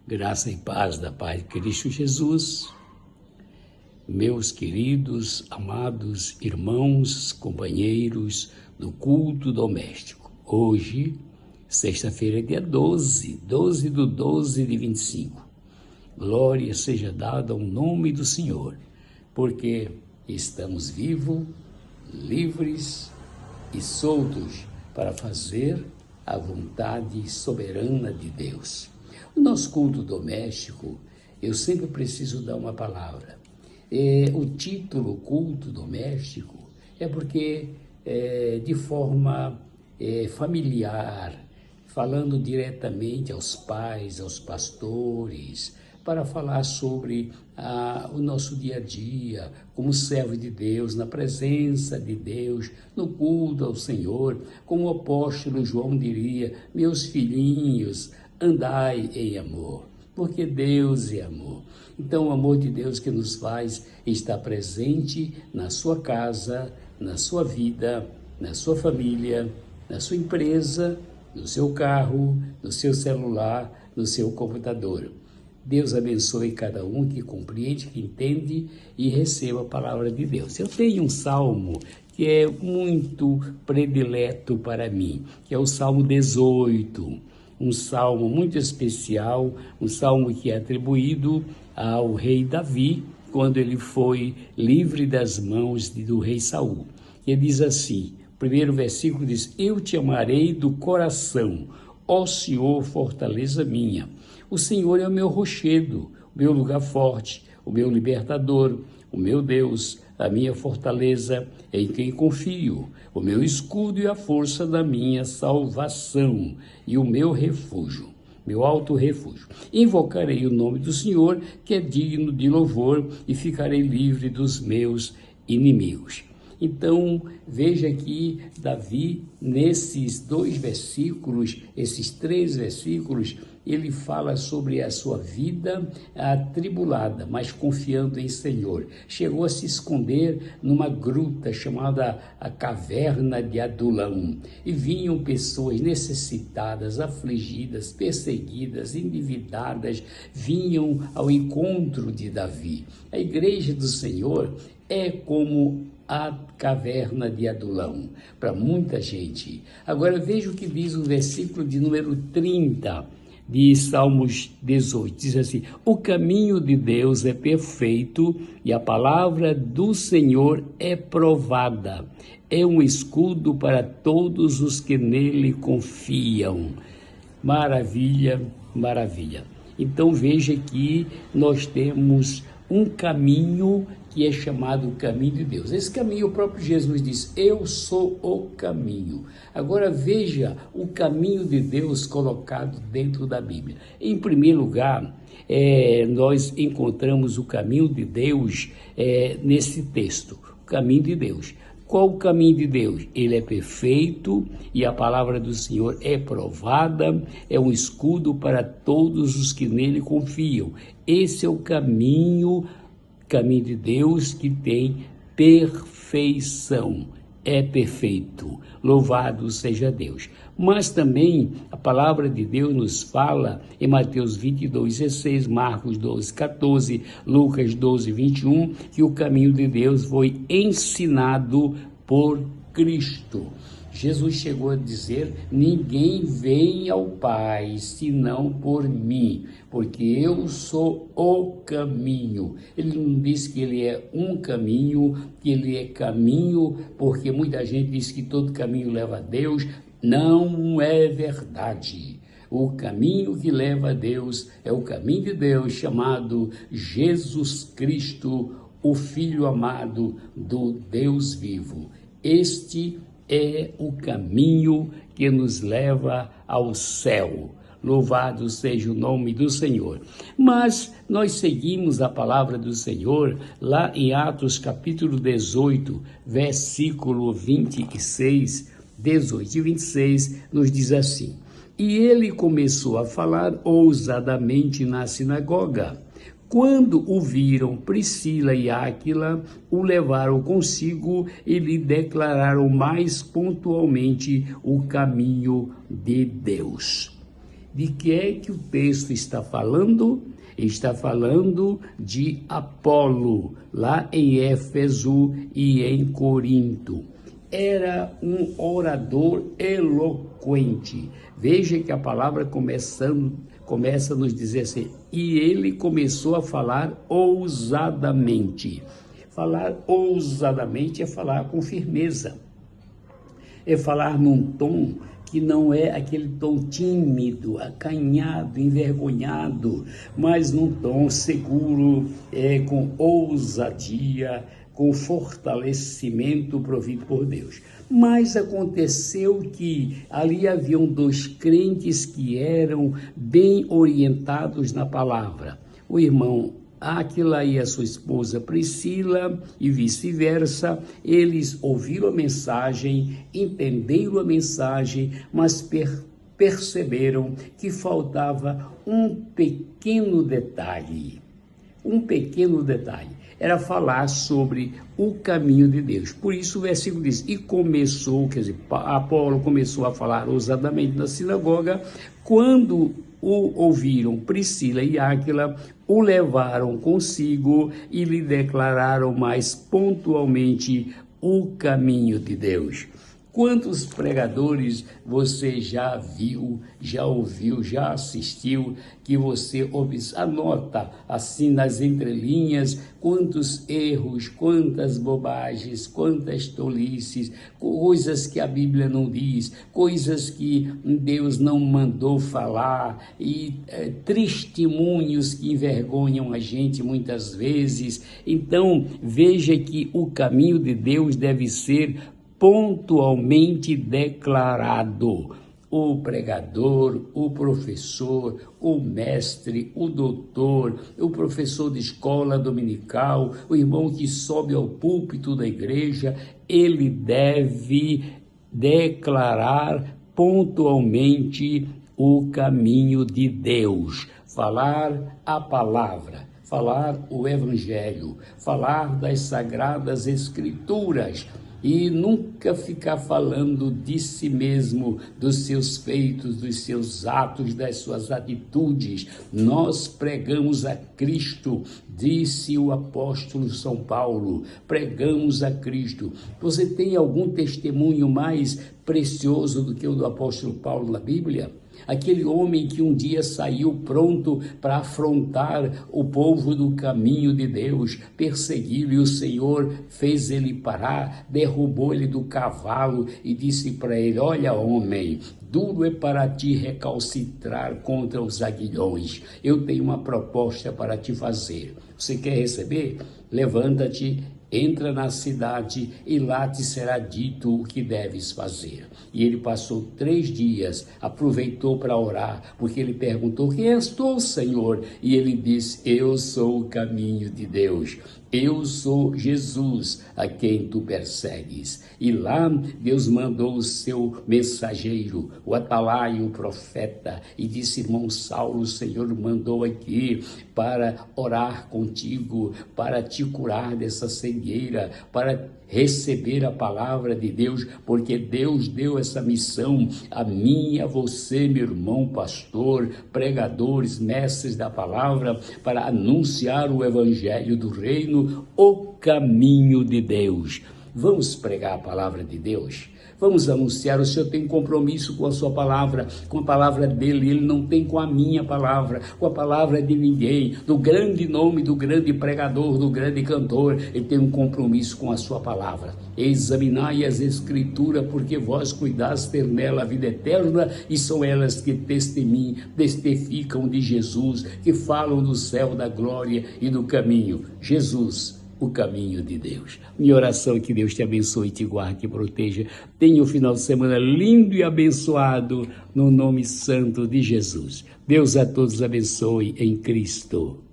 Graça e paz da paz de Cristo Jesus, meus queridos, amados irmãos, companheiros do culto doméstico. Hoje, sexta-feira, dia 12 de 25. Glória seja dada ao nome do Senhor, porque estamos vivos, livres e soltos para fazer a vontade soberana de Deus. No nosso culto doméstico, eu sempre preciso dar uma palavra. O título culto doméstico é porque de forma familiar, falando diretamente aos pais, aos pastores, para falar sobre o nosso dia a dia, como servo de Deus, na presença de Deus, no culto ao Senhor, como o apóstolo João diria: meus filhinhos, andai em amor, porque Deus é amor. Então, o amor de Deus que nos faz estar presente na sua casa, na sua vida, na sua família, na sua empresa, no seu carro, no seu celular, no seu computador. Deus abençoe cada um que compreende, que entende e receba a palavra de Deus. Eu tenho um salmo que é muito predileto para mim, que é o Salmo 18. Um salmo muito especial, um salmo que é atribuído ao rei Davi, quando ele foi livre das mãos do rei Saul. Ele diz assim, o primeiro versículo diz: eu te amarei do coração, ó Senhor, fortaleza minha. O Senhor é o meu rochedo, o meu lugar forte, o meu libertador, o meu Deus, a minha fortaleza, em quem confio, o meu escudo e a força da minha salvação, e o meu refúgio, meu alto refúgio. Invocarei o nome do Senhor, que é digno de louvor, e ficarei livre dos meus inimigos. Então, veja aqui Davi, nesses dois versículos, esses três versículos, ele fala sobre a sua vida atribulada, mas confiando em Senhor. Chegou a se esconder numa gruta chamada a Caverna de Adulão. E vinham pessoas necessitadas, afligidas, perseguidas, endividadas, vinham ao encontro de Davi. A igreja do Senhor é como a caverna de Adulão, para muita gente. Agora veja o que diz o versículo de número 30 de Salmos 18, diz assim: o caminho de Deus é perfeito e a palavra do Senhor é provada, é um escudo para todos os que nele confiam. Maravilha, maravilha. Então veja que nós temos um caminho que é chamado o caminho de Deus. Esse caminho, o próprio Jesus diz: eu sou o caminho. Agora veja o caminho de Deus colocado dentro da Bíblia. Em primeiro lugar, nós encontramos o caminho de Deus nesse texto, o caminho de Deus. Qual o caminho de Deus? Ele é perfeito e a palavra do Senhor é provada, é um escudo para todos os que nele confiam. Esse é o caminho de Deus que tem perfeição. É perfeito. Louvado seja Deus. Mas também a palavra de Deus nos fala em Mateus 22:16, Marcos 12:14, Lucas 12:21, que o caminho de Deus foi ensinado por Cristo. Jesus chegou a dizer: ninguém vem ao Pai senão por mim, porque eu sou o caminho. Ele não diz que ele é um caminho, que ele é caminho, porque muita gente diz que todo caminho leva a Deus. Não é verdade. O caminho que leva a Deus é o caminho de Deus, chamado Jesus Cristo, o Filho amado do Deus vivo. Este é o caminho que nos leva ao céu. Louvado seja o nome do Senhor. Mas nós seguimos a palavra do Senhor lá em Atos capítulo 18, versículo 26, 18 e 26, nos diz assim: e ele começou a falar ousadamente na sinagoga. Quando o viram, Priscila e Áquila o levaram consigo e lhe declararam mais pontualmente o caminho de Deus. De que é que o texto está falando? Está falando de Apolo, lá em Éfeso e em Corinto. Era um orador eloquente. Veja que a palavra começa a nos dizer assim, e ele começou a falar ousadamente. Falar ousadamente é falar com firmeza, é falar num tom que não é aquele tom tímido, acanhado, envergonhado, mas num tom seguro, com ousadia, com fortalecimento provido por Deus. Mas aconteceu que ali haviam 2 crentes que eram bem orientados na palavra. O irmão Áquila e a sua esposa Priscila e vice-versa, eles ouviram a mensagem, entenderam a mensagem, mas perceberam que faltava um pequeno detalhe. Era falar sobre o caminho de Deus. Por isso o versículo diz, e começou, quer dizer, Apolo começou a falar ousadamente na sinagoga. Quando o ouviram, Priscila e Áquila o levaram consigo e lhe declararam mais pontualmente o caminho de Deus. Quantos pregadores você já viu, já ouviu, já assistiu, que você anota assim nas entrelinhas, quantos erros, quantas bobagens, quantas tolices, coisas que a Bíblia não diz, coisas que Deus não mandou falar, e testemunhos que envergonham a gente muitas vezes. Então, veja que o caminho de Deus deve ser pontualmente declarado. O pregador, o professor, o mestre, o doutor, o professor de escola dominical, o irmão que sobe ao púlpito da igreja, ele deve declarar pontualmente o caminho de Deus, falar a palavra, falar o evangelho, falar das sagradas escrituras, e nunca ficar falando de si mesmo, dos seus feitos, dos seus atos, das suas atitudes. Nós pregamos a Cristo, disse o apóstolo São Paulo, pregamos a Cristo. Você tem algum testemunho mais precioso do que o do apóstolo Paulo na Bíblia? Aquele homem que um dia saiu pronto para afrontar o povo do caminho de Deus, perseguiu, e o Senhor fez ele parar, derrubou ele do cavalo e disse para ele, olha homem, duro é para ti recalcitrar contra os aguilhões, eu tenho uma proposta para te fazer, você quer receber? Levanta-te, entra na cidade e lá te será dito o que deves fazer. E ele passou 3 dias, aproveitou para orar, porque ele perguntou, quem és tu, Senhor? E ele disse, eu sou o caminho de Deus. Eu sou Jesus, a quem tu persegues. E lá Deus mandou o seu mensageiro, o Atalaio, o profeta, e disse, irmão Saulo, o Senhor mandou aqui para orar contigo, para te curar dessa cegueira, para receber a palavra de Deus, porque Deus deu essa missão a mim e a você, meu irmão pastor, pregadores, mestres da palavra, para anunciar o evangelho do reino, o caminho de Deus. Vamos pregar a palavra de Deus? Vamos anunciar, o Senhor tem compromisso com a sua palavra, com a palavra dele, ele não tem com a minha palavra, com a palavra de ninguém, do grande nome, do grande pregador, do grande cantor, ele tem um compromisso com a sua palavra. Examinai as escrituras, porque vós cuidaste ter nela a vida eterna, e são elas que testificam de Jesus, que falam do céu, da glória e do caminho. Jesus, o caminho de Deus. Minha oração é que Deus te abençoe, te guarde, te proteja. Tenha um final de semana lindo e abençoado no nome santo de Jesus. Deus a todos abençoe em Cristo.